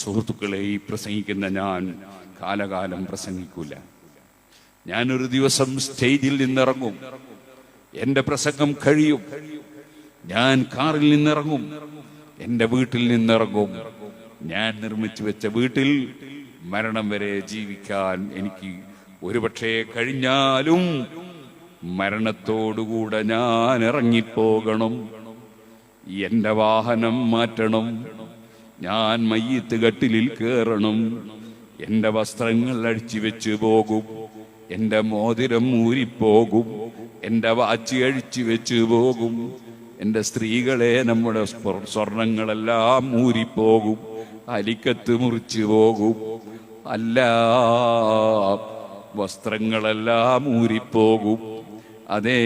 സുഹൃത്തുക്കളെ, ഈ പ്രസംഗിക്കുന്ന ഞാൻ കാലകാലം പ്രസംഗിക്കൂല. ഞാനൊരു ദിവസം സ്റ്റേജിൽ നിന്നിറങ്ങും, എന്റെ പ്രസംഗം കഴിയും. ഞാൻ കാറിൽ നിന്നിറങ്ങും, എന്റെ വീട്ടിൽ നിന്നിറങ്ങും. ഞാൻ നിർമ്മിച്ചു വെച്ച വീട്ടിൽ മരണം വരെ ജീവിക്കാൻ എനിക്ക് ഒരുപക്ഷെ കഴിഞ്ഞാലും മരണത്തോടുകൂടെ ഞാൻ ഇറങ്ങിപ്പോകണം. എന്റെ വാഹനം മാറ്റണം, ഞാൻ മയ്യത്ത് കട്ടിലിൽ കയറണം. എന്റെ വസ്ത്രങ്ങൾ അഴിച്ചു വെച്ച് പോകും, എന്റെ മോതിരം ഊരിപ്പോകും, എന്റെ വാച്ച് അഴിച്ചു വെച്ച് പോകും. എന്റെ സ്ത്രീകളെ, നമ്മുടെ സ്വർണങ്ങളെല്ലാം ഊരിപ്പോകും, അലിക്കത്ത് മുറിച്ചു പോകും. അല്ല, വസ്ത്രങ്ങളെല്ലാം ഊരിപ്പോകും. അതേ,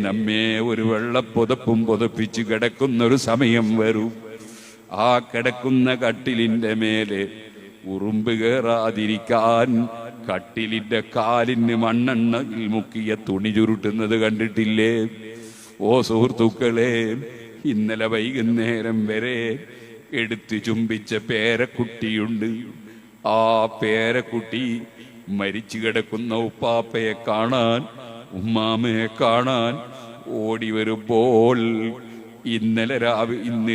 നമ്മെ ഒരു വെള്ളപ്പുതപ്പും പുതപ്പിച്ച് കിടക്കുന്നൊരു സമയം വരും. ആ കിടക്കുന്ന കട്ടിലിന്റെ മേലെ ഉറുമ്പ് കയറാതിരിക്കാൻ കട്ടിലിന്റെ കാലിന് മണ്ണെണ്ണയിൽ മുക്കിയ തുണി ചുരുട്ടുന്നത് കണ്ടിട്ടില്ലേ? ഓ സുഹൃത്തുക്കളെ, ഇന്നലെ വൈകുന്നേരം വരെ എടുത്തു ചുംബിച്ച പേരക്കുട്ടിയുണ്ട്. ആ പേരക്കുട്ടി മരിച്ചു കിടക്കുന്ന ഉപ്പാപ്പയെ കാണാൻ, ഉമ്മാമയെ കാണാൻ ഓടി വരുമ്പോൾ ഇന്ന്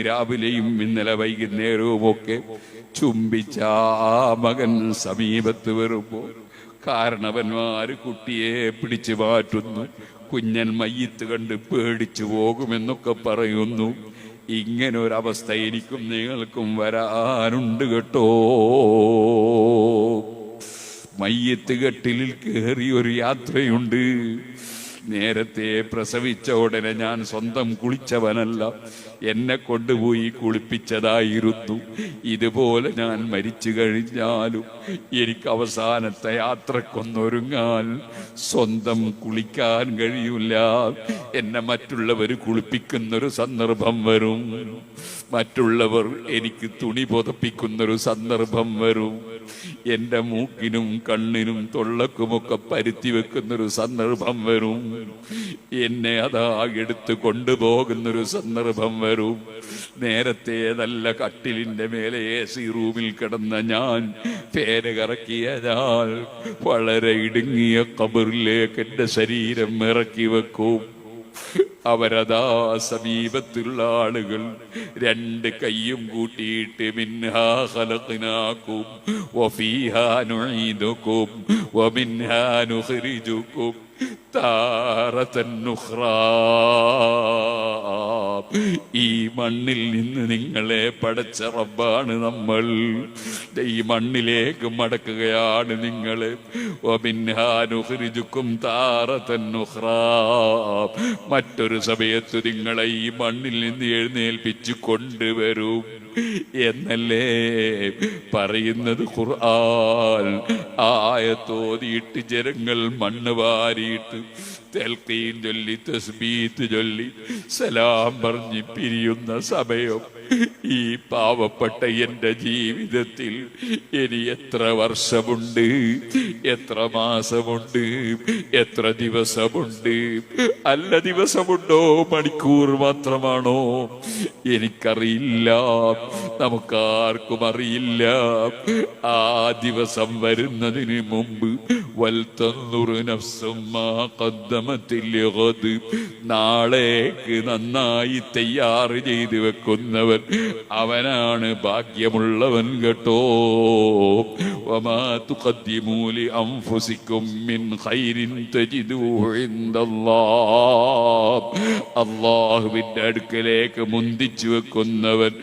രാവിലെയും ഇന്നലെ വൈകുന്നേരവും ഒക്കെ ചുംബിച്ച ആ മകൻ സമീപത്ത് വരുമ്പോൾ കാരണവന്മാര് കുട്ടിയെ പിടിച്ചു മാറ്റുന്നു. കുഞ്ഞൻ മയ്യത്ത് കണ്ട് പേടിച്ചു പോകുമെന്നൊക്കെ പറയുന്നു. ഇങ്ങനെ ഒരവസ്ഥ എനിക്കും നിങ്ങൾക്കും വരാനുണ്ട് കേട്ടോ. മയ്യത്ത് കട്ടിലിൽ കയറി ഒരു യാത്രയുണ്ട്. നേരത്തെ പ്രസവിച്ച ഉടനെ ഞാൻ സ്വന്തം കുളിച്ചവനല്ല, എന്നെ കൊണ്ടുപോയി കുളിപ്പിച്ചതായിരുന്നു. ഇതുപോലെ ഞാൻ മരിച്ചു കഴിഞ്ഞാലും എനിക്ക് അവസാനത്തെ യാത്രക്കൊന്നൊരുങ്ങാൻ സ്വന്തം കുളിക്കാൻ കഴിയില്ല. എന്നെ മറ്റുള്ളവർ കുളിപ്പിക്കുന്നൊരു സന്ദർഭം വരും, മറ്റുള്ളവർ എനിക്ക് തുണി പുതപ്പിക്കുന്നൊരു സന്ദർഭം വരും, എന്റെ മൂക്കിനും കണ്ണിനും തൊള്ളക്കുമൊക്കെ പരുത്തി വെക്കുന്നൊരു സന്ദർഭം വരും, എന്നെ അതാ എടുത്ത് കൊണ്ടുപോകുന്നൊരു സന്ദർഭം വരും. നേരത്തെ നല്ല കട്ടിലിന്റെ മേലെ AC റൂമിൽ കിടന്ന ഞാൻ പേര് കറക്കിയതാൽ വളരെ ഇടുങ്ങിയ ഖബറിലേക്ക് എന്റെ ശരീരം ഇറക്കി വെക്കും. അവരതാ സമീപത്തുള്ള ആളുകൾ രണ്ട് കൈയും കൂട്ടിയിട്ട് മിൻഹാ ഖലഖ്നാകും വഫീഹാ നുഈദുകും വമിൻഹാ നുഖ്രിജുകും താറതൻ ഉഖ്റാ. ഈ മണ്ണിൽ നിന്ന് നിങ്ങളെ പടച്ച റബ്ബാണ് നമ്മൾ. ഈ മണ്ണിലേക്ക് മടക്കുകയാണ് നിങ്ങളെ. വമിൻഹാ നുഖ്രിജുകും താറതൻ ഉഖ്റാ. മറ്റൊരു സമയത്ത് നിങ്ങളെ ഈ മണ്ണിൽ നിന്ന് എഴുന്നേൽപ്പിച്ചു കൊണ്ടുവരും എന്നല്ലേ പറയുന്നത് ഖുർആൻ. ആയത്തോതിയിട്ട് ജനങ്ങൾ മണ്ണ് വാരിയിട്ട് തൽഖീൻ ചൊല്ലി തസ്ബീത്ത് ചൊല്ലി സലാം പറഞ്ഞ് പിരിയുന്ന സമയം ഈ പാവപ്പെട്ട എന്റെ ജീവിതത്തിൽ ഇനി എത്ര വർഷമുണ്ട്, എത്ര മാസമുണ്ട്, എത്ര ദിവസമുണ്ട്? അല്ല, ദിവസമുണ്ടോ മണിക്കൂർ മാത്രമാണോ? എനിക്കറിയില്ല, നമുക്കാർക്കും അറിയില്ല. ആ ദിവസം വരുന്നതിന് മുമ്പ് നാളേക്ക് നന്നായി തയ്യാർ ചെയ്ത് വെക്കുന്നവൻ അവനാണ് ഭാഗ്യമുള്ളവൻ കേട്ടോ. വമാ തുഖദ്ദിമൂ ലിഅൻഫുസികും മിൻ ഖൈരിൻ തജിദൂഹു ഇൻദല്ലാഹ്. അല്ലാഹുവിന്റെ അടുക്കലേക്ക് മുന്തിച്ചു വെക്കുന്നവൻ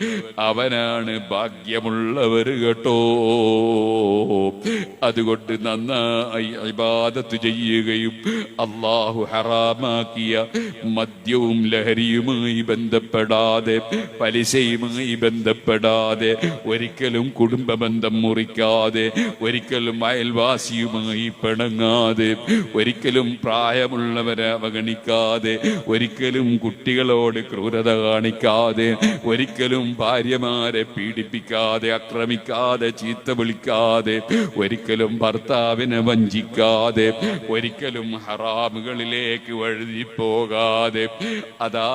അവനാണ് ഭാഗ്യമുള്ളവർ കേട്ടോ. അതുകൊണ്ട് നന്നായി ഇബാദത്ത് ചെയ്യുകയും അല്ലാഹു ഹറാമാക്കിയ മദ്യവും ലഹരിയുമായി ബന്ധപ്പെടാതെ, പലിശയുമായി ബന്ധപ്പെടാതെ, ഒരിക്കലും കുടുംബ ബന്ധം മുറിക്കാതെ, ഒരിക്കലും അയൽവാസിയുമായി പിണങ്ങാതെ, ഒരിക്കലും പ്രായമുള്ളവരെ അവഗണിക്കാതെ, ഒരിക്കലും കുട്ടികളോട് ക്രൂരത കാണിക്കാതെ, ഒരിക്കലും ഭാര്യമാരെ പീഡിപ്പിക്കാതെ, ആക്രമിക്കാതെ, ചീത്ത വിളിക്കാതെ, ഒരിക്കലും ഭർത്താവിനെ വഞ്ചി വഞ്ചിക്കാതെ ഒരിക്കലും ഹറാമുകളിലേക്ക് വഴുതിപ്പോകാതെ അതാ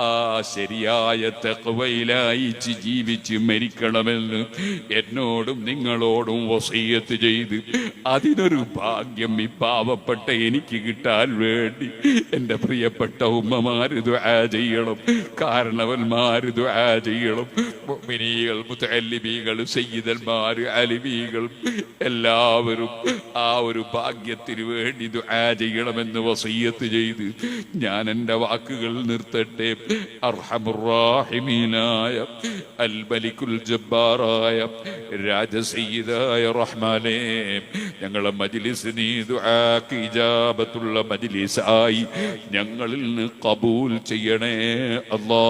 ശരിയായ തഖ്വയിലായി ജീവിച്ച് മരിക്കണമെന്ന് എന്നോടും നിങ്ങളോടും വസിയ്യത്ത് ചെയ്ത് അതിനൊരു ഭാഗ്യം ഈ പാവപ്പെട്ട എനിക്ക് കിട്ടാൻ വേണ്ടി എൻ്റെ പ്രിയപ്പെട്ട ഉമ്മമാര് ദുആ ചെയ്യണം, കാരണവന്മാര് ദുആ ചെയ്യണം, മുഅ്മിനീകൾ, മുതഅല്ലിമീകൾ, സയ്യിദന്മാര്, അലിമീകൾ എല്ലാവരും ആ ഒരു ഭാഗ്യത്തിന് വേണ്ടി ദുആ ചെയ്യണമെന്ന് വസിയ്യത്ത് ചെയ്ത് ഞാൻ എൻ്റെ വാക്കുകൾ നിർത്തട്ടെ. അർഹമുർ റഹീമീനായ അൽ മലിക്കുൽ ജബ്ബാറായ രാജസയ്യിദായ റഹ്മാനേ, ഞങ്ങളെ മജ്ലിസ് നീ ദുആക്ക് ഇജാബത്തുള്ള മജ്ലിസായി ഞങ്ങളിൽ നിന്ന് ഖബൂൽ ചെയ്യണേ അല്ലാഹ്.